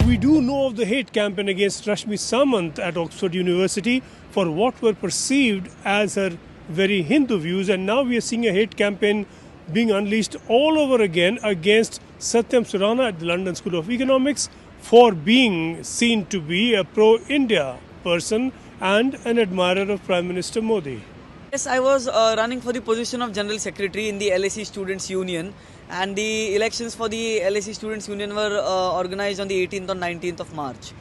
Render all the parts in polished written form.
We do know of the hate campaign against Rashmi Samant at Oxford University for what were perceived as her very Hindu views, and now we are seeing a hate campaign being unleashed all over again against Satyam Surana at the London School of Economics for being seen to be a pro-India person and an admirer of Prime Minister Modi. Yes, I was running for the position of General Secretary in the LSE Students' Union, and the elections for the LSE Students' Union were organized on the 18th or 19th of March.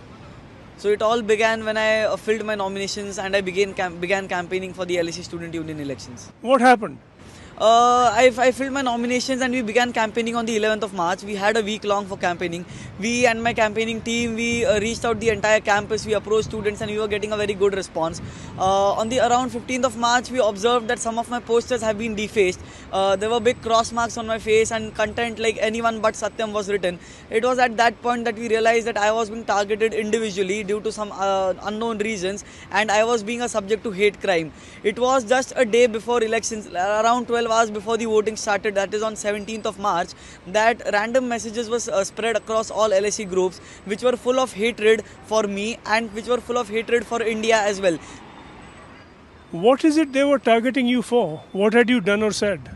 So it all began when I filled my nominations and I began campaigning for the LSE Student Union elections. What happened? I filled my nominations and we began campaigning on the 11th of March. We had a week long for campaigning. We and my campaigning team, we reached out the entire campus, we approached students and we were getting a very good response. On the around 15th of March, we observed that some of my posters have been defaced. There were big cross marks on my face and content like anyone but Satyam was written. It was at that point that we realized that I was being targeted individually due to some unknown reasons, and I was being a subject to hate crime. It was just a day before elections, around 12 hours before the voting started, that is on 17th of March, that random messages was spread across all LSE groups which were full of hatred for me and which were full of hatred for India as well. What is it they were targeting you for? What had you done or said?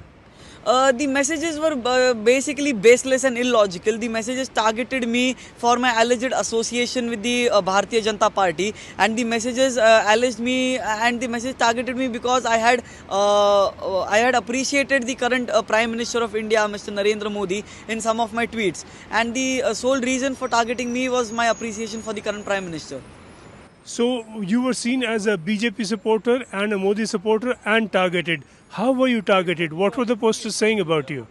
The messages were basically baseless and illogical. The messages targeted me for my alleged association with the Bharatiya Janata Party, and the messages alleged me, and the message targeted me because I had appreciated the current Prime Minister of India, Mr. Narendra Modi, in some of my tweets, and the sole reason for targeting me was my appreciation for the current Prime Minister. So you were seen as a BJP supporter and a Modi supporter and targeted. How were you targeted? What were the posters saying about you?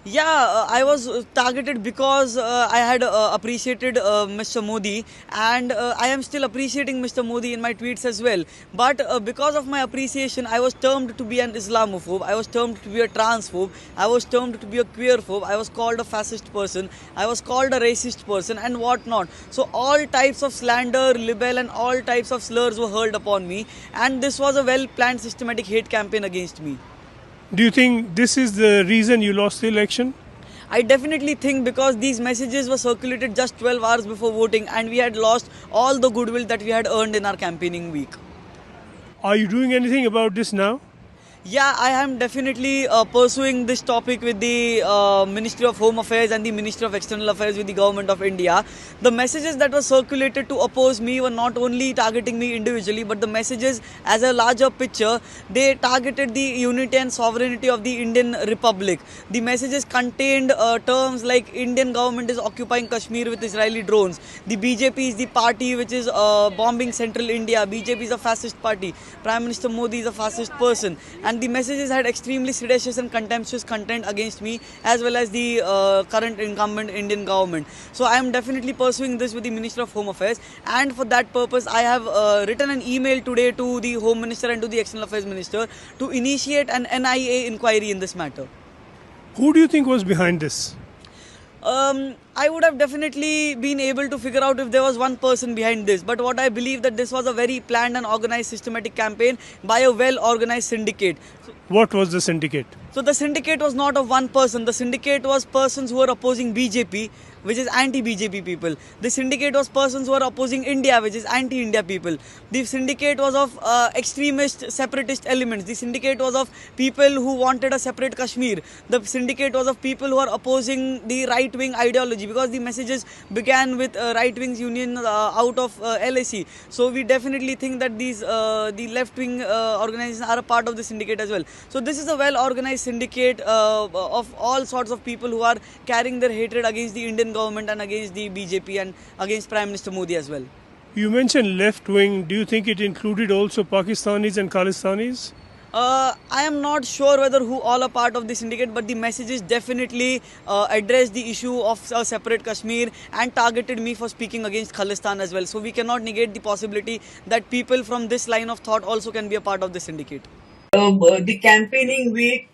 Yeah, I was targeted because I had appreciated Mr. Modi, and I am still appreciating Mr. Modi in my tweets as well. But because of my appreciation, I was termed to be an Islamophobe, I was termed to be a transphobe, I was termed to be a queerphobe, I was called a fascist person, I was called a racist person and whatnot. So all types of slander, libel and all types of slurs were hurled upon me, and this was a well-planned systematic hate campaign against me. Do you think this is the reason you lost the election? I definitely think because these messages were circulated just 12 hours before voting and we had lost all the goodwill that we had earned in our campaigning week. Are you doing anything about this now? Yeah, I am definitely pursuing this topic with the Ministry of Home Affairs and the Ministry of External Affairs with the Government of India. The messages that were circulated to oppose me were not only targeting me individually, but the messages as a larger picture, they targeted the unity and sovereignty of the Indian Republic. The messages contained terms like Indian government is occupying Kashmir with Israeli drones. The BJP is the party which is bombing central India. BJP is a fascist party. Prime Minister Modi is a fascist person. And the messages had extremely seditious and contemptuous content against me as well as the current incumbent Indian government. So I am definitely pursuing this with the Minister of Home Affairs, and for that purpose I have written an email today to the Home Minister and to the External Affairs Minister to initiate an NIA inquiry in this matter. Who do you think was behind this? I would have definitely been able to figure out if there was one person behind this, but what I believe that this was a very planned and organized systematic campaign by a well-organized syndicate. What was the syndicate? So the syndicate was not of one person. The syndicate was persons who were opposing BJP, which is anti-BJP people. The syndicate was persons who were opposing India, which is anti-India people. The syndicate was of extremist, separatist elements. The syndicate was of people who wanted a separate Kashmir. The syndicate was of people who are opposing the right-wing ideology, because the messages began with right-wing's union out of LSE. So we definitely think that these the left-wing organizations are a part of the syndicate as well. So this is a well-organized syndicate of all sorts of people who are carrying their hatred against the Indian government and against the BJP and against Prime Minister Modi as well. You mentioned left wing. Do you think it included also Pakistanis and Khalistanis? I am not sure whether who all are part of the syndicate, but the messages definitely addressed the issue of a separate Kashmir and targeted me for speaking against Khalistan as well. So we cannot negate the possibility that people from this line of thought also can be a part of the syndicate. The campaigning week,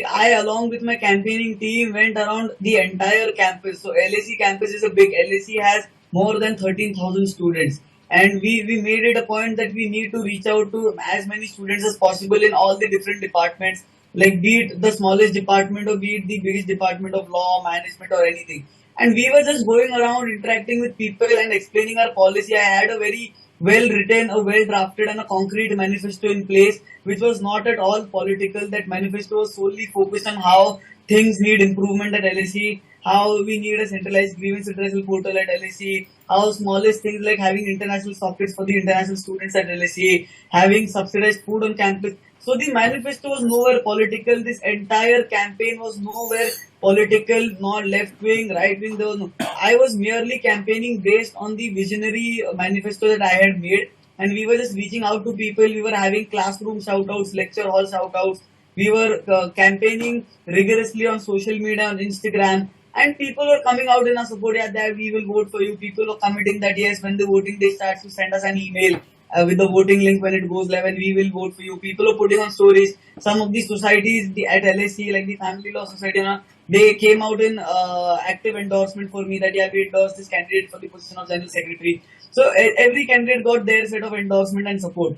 I along with my campaigning team went around the entire campus. So LSE campus is a big, LSE has more than 13,000 students. And we made it a point that we need to reach out to as many students as possible in all the different departments, like be it the smallest department or be it the biggest department of law, management or anything. and we were just going around interacting with people and explaining our policy. I had a very well written, a well drafted, and a concrete manifesto in place, which was not at all political. That manifesto was solely focused on how things need improvement at LSE, how we need a centralized grievance redressal portal at LSE, how smallest things like having international sockets for the international students at LSE, having subsidized food on campus. So the manifesto was nowhere political. This entire campaign was nowhere political, not left wing, right wing. There was no. I was merely campaigning based on the visionary manifesto that I had made, and we were just reaching out to people. We were having classroom shoutouts, lecture hall shoutouts. We were campaigning rigorously on social media, on Instagram, and people were coming out in our support. Yeah, that we will vote for you. People were committing that yes, when the voting day starts, to send us an email with the voting link when it goes live, and we will vote for you. People are putting on stories. Some of the societies at LSE, like the Family Law Society, they came out in active endorsement for me that yeah, we endorse this candidate for the position of General Secretary. So every candidate got their set of endorsement and support.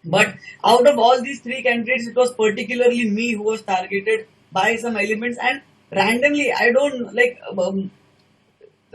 But out of all these three candidates, it was particularly me who was targeted by some elements, and randomly, I don't like.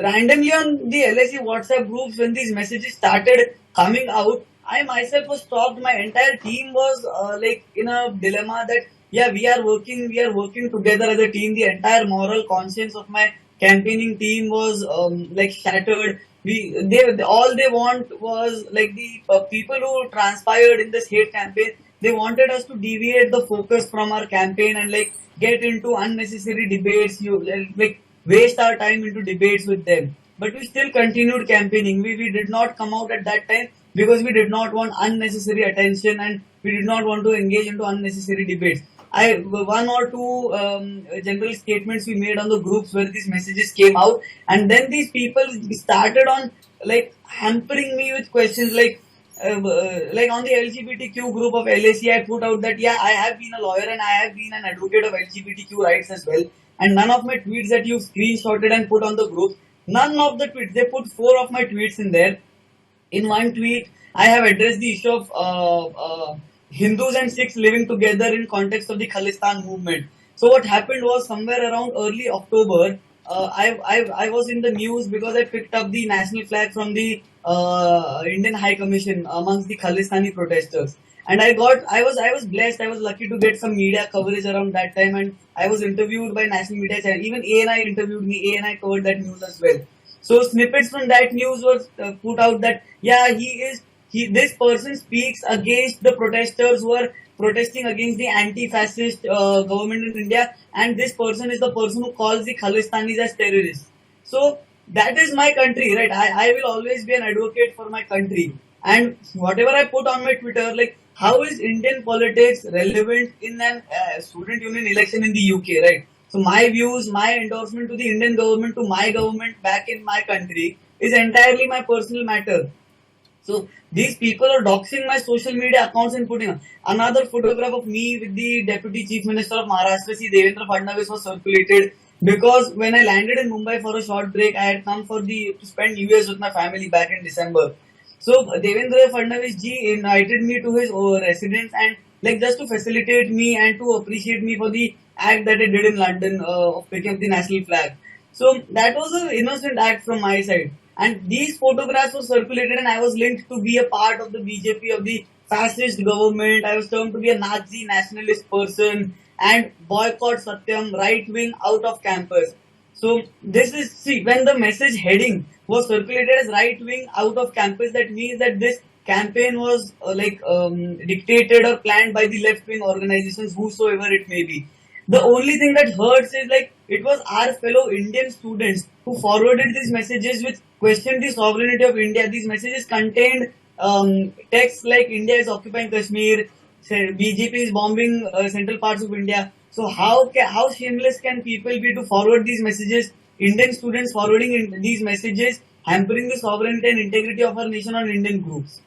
Randomly on the LSE WhatsApp groups, when these messages started coming out, I myself was shocked. My entire team was like in a dilemma that yeah, we are working together as a team. The entire moral conscience of my campaigning team was like shattered. They all they want was like the people who transpired in this hate campaign. They wanted us to deviate the focus from our campaign and like get into unnecessary debates. You like waste our time into debates with them. But we still continued campaigning. We did not come out at that time because we did not want unnecessary attention, and we did not want to engage into unnecessary debates. One or two general statements we made on the groups where these messages came out, and then these people started on like hampering me with questions like on the LGBTQ group of LSE, I put out that yeah, I have been a lawyer and I have been an advocate of LGBTQ rights as well. And none of my tweets that you screenshotted and put on the group, none of the tweets, they put 4 of my tweets in there. In one tweet, I have addressed the issue of Hindus and Sikhs living together in context of the Khalistani movement. So what happened was somewhere around early October, I was in the news because I picked up the national flag from the Indian High Commission amongst the Khalistani protesters. And I was blessed. I was lucky to get some media coverage around that time, and I was interviewed by national media channel. Even ANI interviewed me. ANI covered that news as well. So snippets from that news was put out that yeah, this person speaks against the protesters who are protesting against the anti-fascist government in India, and this person is the person who calls the Khalistanis as terrorists. So that is my country, right? I will always be an advocate for my country, and whatever I put on my Twitter, like how is Indian politics relevant in an student union election in the UK, right? So my views, my endorsement to the Indian government, to my government back in my country is entirely my personal matter. So these people are doxing my social media accounts and putting another photograph of me with the Deputy Chief Minister of Maharashtra, Devendra Fadnavis, was circulated because when I landed in Mumbai for a short break, I had come to spend New Year's with my family back in December. So Devendra Fadnavis ji invited me to his residence and like just to facilitate me and to appreciate me for the act that I did in London of picking up the national flag. So that was an innocent act from my side. And these photographs were circulated, and I was linked to be a part of the BJP, of the fascist government. I was termed to be a Nazi nationalist person and boycott Satyam, right wing, out of campus. So this is, see, when the message heading was circulated as right wing, out of campus, that means that this campaign was dictated or planned by the left wing organizations, whosoever it may be. The only thing that hurts is like it was our fellow Indian students who forwarded these messages which questioned the sovereignty of India. These messages contained texts like India is occupying Kashmir, BJP is bombing central parts of India. So how shameless can people be to forward these messages? Indian students forwarding these messages, hampering the sovereignty and integrity of our nation on Indian groups.